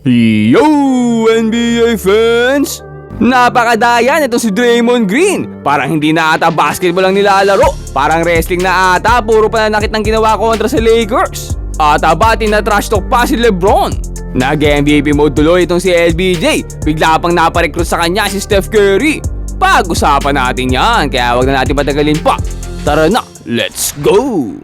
Yo, NBA fans! Napakadaya nitong si Draymond Green. Parang hindi na ata basketball ang nilalaro. Parang wrestling na ata, puro pananakit ng ginawa kontra sa Lakers. At aba, tinatrash talk pa si LeBron. Nag-MVP mode tuloy itong si LBJ. Bigla pang naparecruit sa kanya si Steph Curry. Pag-usapan natin yan, kaya wag na natin patagalin pa. Tara na, let's go!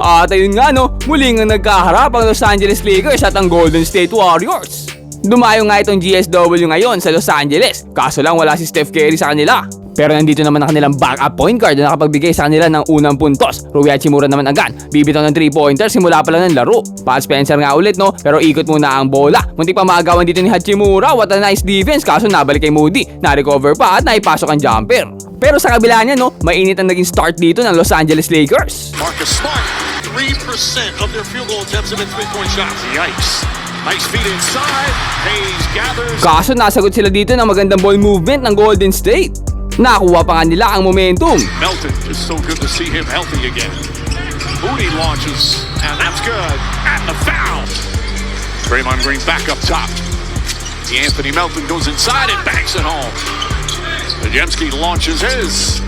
At ayun nga no, muli nga nagkaharap ang Los Angeles Lakers at ang Golden State Warriors. Dumayo nga itong GSW ngayon sa Los Angeles, kaso lang wala si Steph Curry sa kanila. Pero nandito naman ang kanilang backup point guard na nakapagbigay sa kanila ng unang puntos. Rui Hachimura naman agad, bibitaw ng 3-pointer simula pa lang ng laro. Pat Spencer nga ulit no, pero ikot muna ang bola. Muntik pa maagawan dito ni Hachimura, what a nice defense, kaso nabalik kay Moody. Na-recover pa at naipasok ang jumper. Pero sa kabila niya no, mainit ang naging start dito ng Los Angeles Lakers. Marcus Smart, 3% of their field goal attempts have been three-point shots. Yikes. Nice feed inside. Hayes gathers. Kaso nasagot sila dito ng magandang ball movement ng Golden State. Nakuha pa nga nila ang momentum. Melton, just so good to see him healthy again. Moody launches, and that's good. And the foul. Draymond Green back up top. Anthony Melton goes inside and banks it home. Podziemski launches his.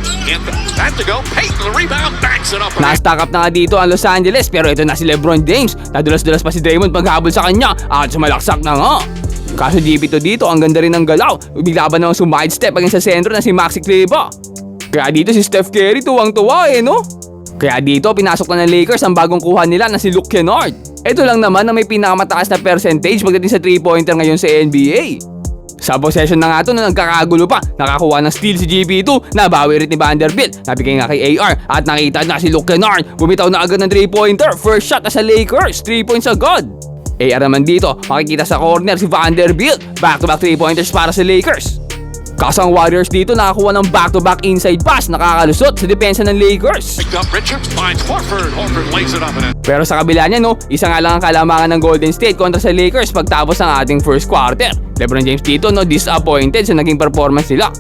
That to go. Payton the rebound, banks it up. Na-stack up na nga dito ang Los Angeles, pero ito na si LeBron James. Nadulas-dulas pa si Draymond paghabol sa kanya at sumalaksak na nga. Kaso GP to dito, ang ganda rin ng galaw. Bigla ba namang sumide step against sa sentro na si Maxi Kleber. Kaya dito si Steph Curry tuwang-tuwa no? Kaya dito pinasok na ng Lakers ang bagong kuha nila na si Luke Kennard. Ito lang naman na may pinakamataas na percentage pagdating sa 3-pointer ngayon sa NBA. Sa possession na nga ito na nagkakagulo pa, nakakuha ng steal si GP2, nabawi rin ni Vanderbilt, nabigay nga kay AR at nakita na si Luke Kennard, bumitaw na agad ng 3-pointer, first shot na sa Lakers, 3 points agad. AR naman dito, makikita sa corner si Vanderbilt, back-to-back 3-pointers para sa Lakers. Kaso ang Warriors dito nakakuha ng back-to-back inside pass, nakakalusot sa depensa ng Lakers. Picked up Richards, finds Horford. Horford lays it up and in. Pero sa kabila niya no, isa nga lang ang kalamangan ng Golden State kontra sa Lakers pagtapos ng ating first quarter. LeBron James dito no, disappointed sa naging performance nila.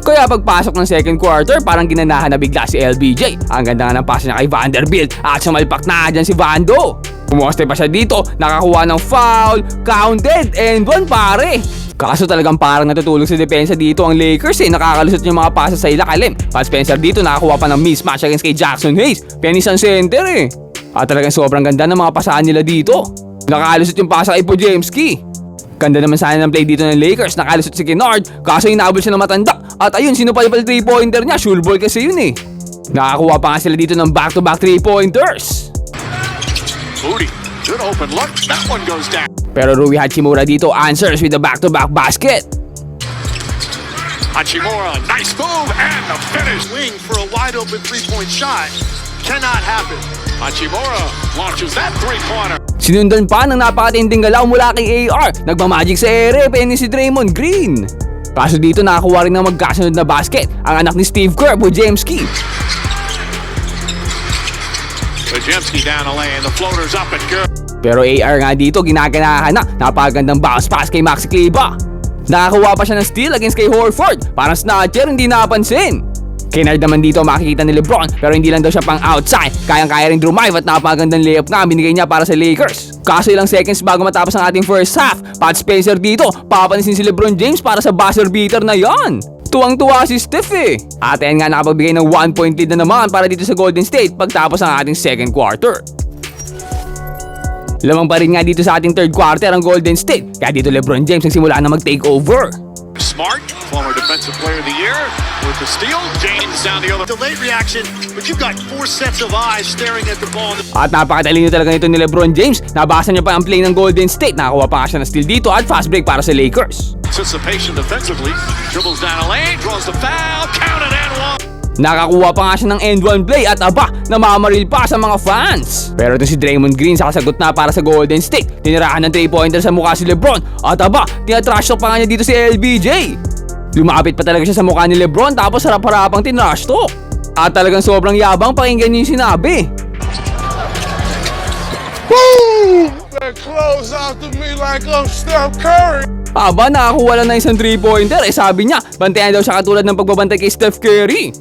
Kaya pagpasok ng second quarter, parang ginanahan na bigla si LBJ. Ang ganda nga ng pass niya kay Vanderbilt at sumalpak na dyan si Vando. Pumoste pa siya dito, nakakuha ng foul, counted, and one pare. Kaso talagang parang natutulog sa depensa dito ang Lakers nakakalusot yung mga pasa sa ilakalim. Pat Spencer dito nakakuha pa ng mismatch against kay Jackson Hayes. Penis ang center At talagang sobrang ganda ng mga pasaan nila dito. Nakalusot yung pasa kay Podziemski. Ganda naman sana ng play dito ng Lakers, nakalusot si Kennard, kaso inabol siya ng matanda. At ayun, sinupal-pal 3-pointer niya, sure ball kasi yun Nakakuha pa nga sila dito ng back-to-back 3-pointers. Moody, good open look, that one goes down. Pero Rui Hachimura dito answers with the back-to-back basket. Hachimura, nice move, and the finish. Wing for a wide open three-point shot. Cannot happen. Hachimura launches that three-pointer. Sinundan pa ng napakatinding galaw mula kay AR. Nagmamagic sa ere, penny si Draymond Green. Kaso dito nakakuha rin ng magkasunod na basket ang anak ni Steve Kerr, Podziemski. Podziemski down the lane, the floater's up and good. Pero AR nga dito ginaganahan na, napakagandang bounce pass kay Maxi Kleber. Nakakuha pa siya ng steal against kay Horford, parang snatcher, hindi napansin. Kennard naman dito makikita ni LeBron, pero hindi lang daw siya pang outside. Kayang-kaya rin drive at napakagandang layup nga binigay niya para sa Lakers. Kaso ilang seconds bago matapos ang ating first half, Pat Spencer dito, papanisin si LeBron James para sa buzzer beater na yan. Tuwang-tuwa si Steph At ayan nga nakapagbigay ng 1-point lead na naman para dito sa Golden State pagtapos ang ating second quarter. Lamang pa rin nga dito sa ating third quarter ang Golden State, kaya dito LeBron James nagsimula na mag-take over. Smart, former defensive player of the year, with the steal. James down the other. Delayed reaction, but you've got 4 sets of eyes staring at the ball. At napakatalino talaga nito ni LeBron James. Nabasa niya pa ang play ng Golden State. Nakakuha pa nga siya ng steal dito at fast break para sa Lakers. Anticipation defensively, dribbles down a lane, draws the foul, counted and one. Nakakuha pa nga siya ng end-one play at aba, namamaril pa sa mga fans. Pero ito si Draymond Green sasagot na para sa Golden State. Tinirahan ng 3-pointer sa mukha si LeBron. At aba, tinatrash talk pa nga niya dito si LBJ. Lumapit pa talaga siya sa mukha ni LeBron tapos harap-harapang tinrash talk. At talagang sobrang yabang, pakinggan niyo yung sinabi. Boom! That close out to me like I'm Steph Curry. Aba, nakakuha lang na isang 3-pointer. Sabi niya, bantayan daw siya katulad ng pagbabantay kay Steph Curry.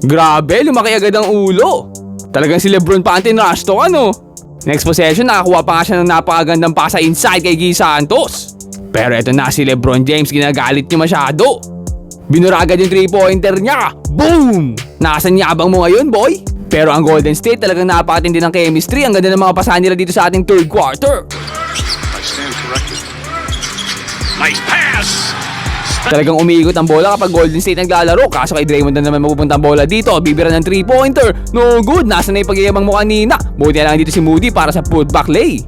Grabe, lumaki agad ang ulo. Talagang si Lebron pa ang tinrush to, ano? Next possession, nakakuha pa nga siya ng napakagandang pasa inside kay Guy Santos. Pero eto na si Lebron James, ginagalit niya masyado. Binura agad yung 3-pointer niya. Boom! Nasaan yabang mo ngayon, boy? Pero ang Golden State talagang napakatindi ng chemistry. Ang ganda ng mga pasahan nila dito sa ating third quarter. I stand corrected. Nice pass. Talagang umiikot ang bola kapag Golden State naglalaro. Kaso kay Draymond na naman mapupunta ang bola dito. Bibira ng 3-pointer. No good. Nasaan na yung pagyayabang mo kanina? Buti na lang dito si Moody para sa putback lay.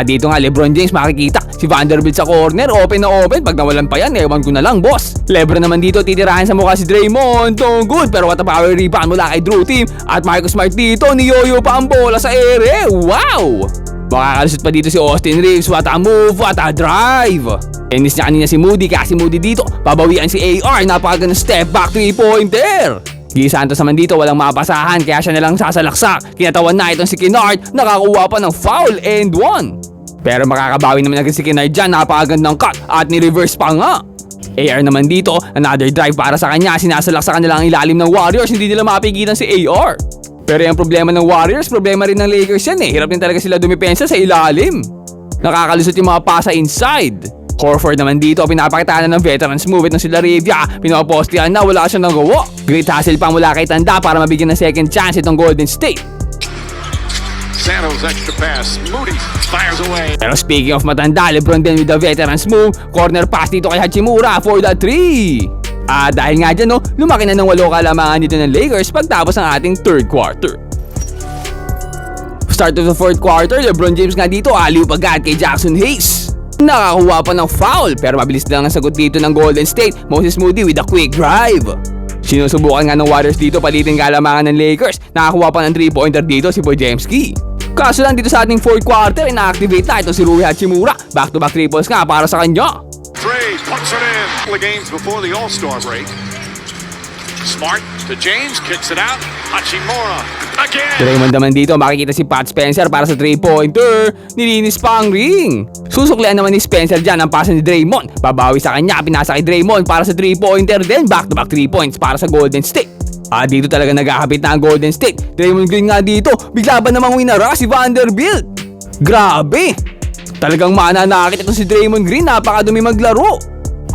Dito nga Lebron James makikita. Si Vanderbilt sa corner. Open na open. Pag nawalan pa yan, ewan ko na lang, boss. Lebron naman dito titirahan sa mukha si Draymond. No good. Pero what a power rebound mula kay Drew Team. At Marcus Smart dito. Niyoyo pa ang bola sa ere. Wow! Makakalusot pa dito si Austin Reeves. What a move. What a drive. Tennis niya kanina si Moody, kasi Moody dito, babawian si AR, napakagandang step back 3-pointer. Guy Santos naman dito, walang mapasahan, kaya siya nalang sasalaksak. Kinatawan na itong si Kennard, nakakuha pa ng foul and 1. Pero makakabawi naman agad si Kennard dyan, napakagandang cut at ni-reverse pa nga. AR naman dito, another drive para sa kanya, sinasalaksakan nila ang ilalim ng Warriors, hindi nila mapigilan si AR. Pero yung problema ng Warriors, problema rin ng Lakers yan eh, hirap din talaga sila dumipensa sa ilalim. Nakakalusot yung mga pasa inside. Horford naman dito, pinapakitaan na ng veterans move itong sila Ravia. Pinapostihan na, wala siyang nagawa. Great hustle pa mula kay Tanda para mabigyan ng second chance itong Golden State. Santos extra pass. Moody fires away. Pero speaking of matanda, Lebron din with the veterans move. Corner pass dito kay Hachimura for the 3. Dahil nga dyan, lumaki na ng 8 kalamangan dito ng Lakers pagtapos ng ating third quarter. Start of the fourth quarter, Lebron James nga dito, alley-oop agad kay Jackson Hayes. Nakakuha pa ng foul, pero mabilis lang ang sagot dito ng Golden State. Moses Moody with a quick drive. Sinusubukan nga ng Warriors dito palitin kalamangan ng Lakers. Nakakuha pa ng 3-pointer dito si Podziemski. Kaso lang dito sa ating fourth quarter, ina-activate na ito si Rui Hachimura. Back-to-back triples nga para sa kanya. Trey puts it in. The games before the All-Star break. Smart to James, kicks it out. Hachimura again. Draymond naman dito, makikita si Pat Spencer para sa 3-pointer. Nilinis pa ang ring. Susuklian naman ni Spencer dyan ang pasa ni Draymond. Babawi sa kanya, pinasa kay Draymond para sa 3-pointer din. Back-to-back 3 points para sa Golden State. Dito talaga nagkakapit na ang Golden State. Draymond Green nga dito, bigla ba namang winara si Vanderbilt? Grabe! Talagang mananakit ito si Draymond Green, napakadumi maglaro.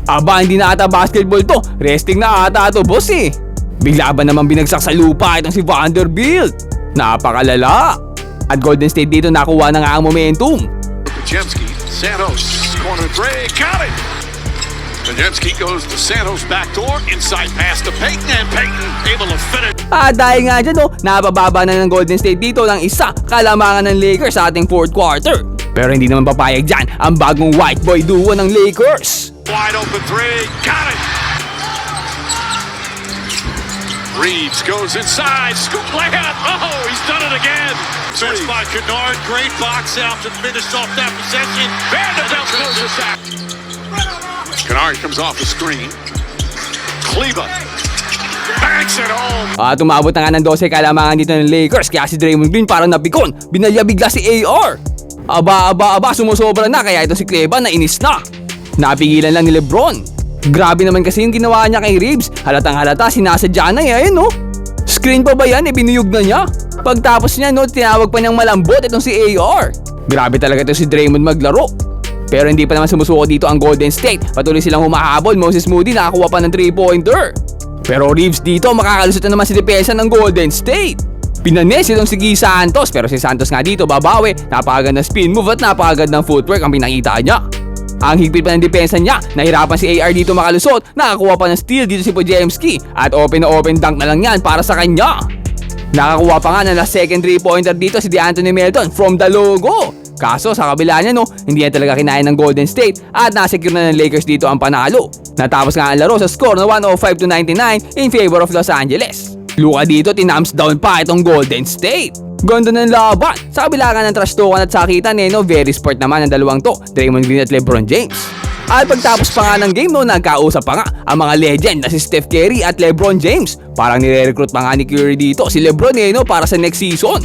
Hindi na ata basketball to. Resting na ata to, boss eh. Bigla ba naman binagsak sa lupa itong si Vanderbilt? Napakalala. At Golden State dito nakuha na nga ang momentum. Podziemski, Santos, corner three, got it! Podziemski goes to Santos backdoor, inside pass to Payton, and Payton able to finish. Dahil nga dyan napababa na ng Golden State dito ng isa kalamangan ng Lakers sa ating fourth quarter. Pero hindi naman papayag dyan ang bagong white boy duo ng Lakers. Wide open three, got it! Reeves goes inside, scoop layup, oh, he's done it again! First by Kennard, great box out to finish off that possession. Vanderbilt closes out. Kennard comes off the screen. Kleba banks it home. Tumabot na nga ng 12 kalamangan dito ng Lakers, kaya si Draymond Green parang napikon. Binalya bigla si AR. Sumusobra na, kaya ito si Kleba na inis na. Napigilan lang ni Lebron. Grabe naman kasi yung ginawa niya kay Reeves. Halatang halata, sinasadya na ayun Screen pa ba yan? Binuyog na niya. Pagtapos niya tinawag pa niyang malambot itong si AR. Grabe talaga ito si Draymond maglaro. Pero hindi pa naman sumusuko dito ang Golden State. Patuloy silang humahabol. Moses Moody nakakuha pa ng 3-pointer. Pero Reeves dito, makakalusot na naman si depensa ng Golden State. Pinanes itong si Guy Santos, pero si Santos nga dito babawi. Napakagandang spin move at napakagandang footwork ang pinakita niya. Ang higpit pa ng depensa niya, nahirapan si AR dito makalusot, nakakuha pa ng steal dito si Podziemski at open na open dunk na lang yan para sa kanya. Nakakuha pa nga ng last second 3-pointer dito si DeAnthony Melton from the logo. Kaso sa kabila niya hindi niya talaga kinaya ng Golden State at nasecure na ng Lakers dito ang panalo. Natapos nga ang laro sa score na 105-99 in favor of Los Angeles. Luka dito, tinamps down pa itong Golden State. Ganda ng laban. Sa kabila nga ng trash talkan at sakitan very sport naman ang dalawang to, Draymond Green at LeBron James. At pagtapos pa nga ng game nagkausap pa nga ang mga legend na si Steph Curry at LeBron James. Parang nire-recruit pa nga ni Curry dito si LeBron para sa next season.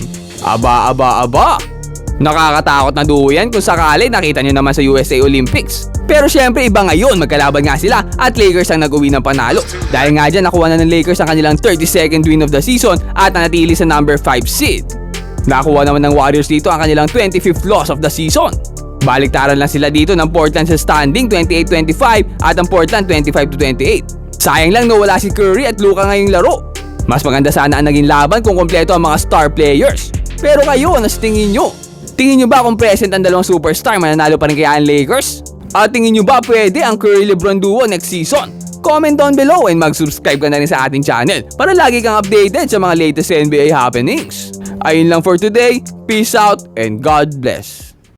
Nakakatakot na duo yan kung sakali nakita nyo naman sa USA Olympics. Pero syempre iba ngayon, magkalaban nga sila at Lakers ang nag-uwi ng panalo. Dahil nga dyan nakuha na ng Lakers ang kanilang 32nd win of the season at nanatili sa number 5 seed. Nakuha naman ng Warriors dito ang kanilang 25th loss of the season. Baliktaran lang sila dito ng Portland sa standing 28-25 at ang Portland 25-28. Sayang lang wala si Curry at Luka ngayong laro. Mas maganda sana ang naging laban kung kompleto ang mga star players. Pero kayo, ano sa tingin nyo? Tingin nyo ba kung present ang dalawang superstar, mananalo pa rin kaya ang Lakers? At tingin nyo ba pwede ang Curry-LeBron duo next season? Comment down below and mag-subscribe ka na rin sa ating channel para lagi kang updated sa mga latest NBA happenings. Ayun lang for today, peace out and God bless.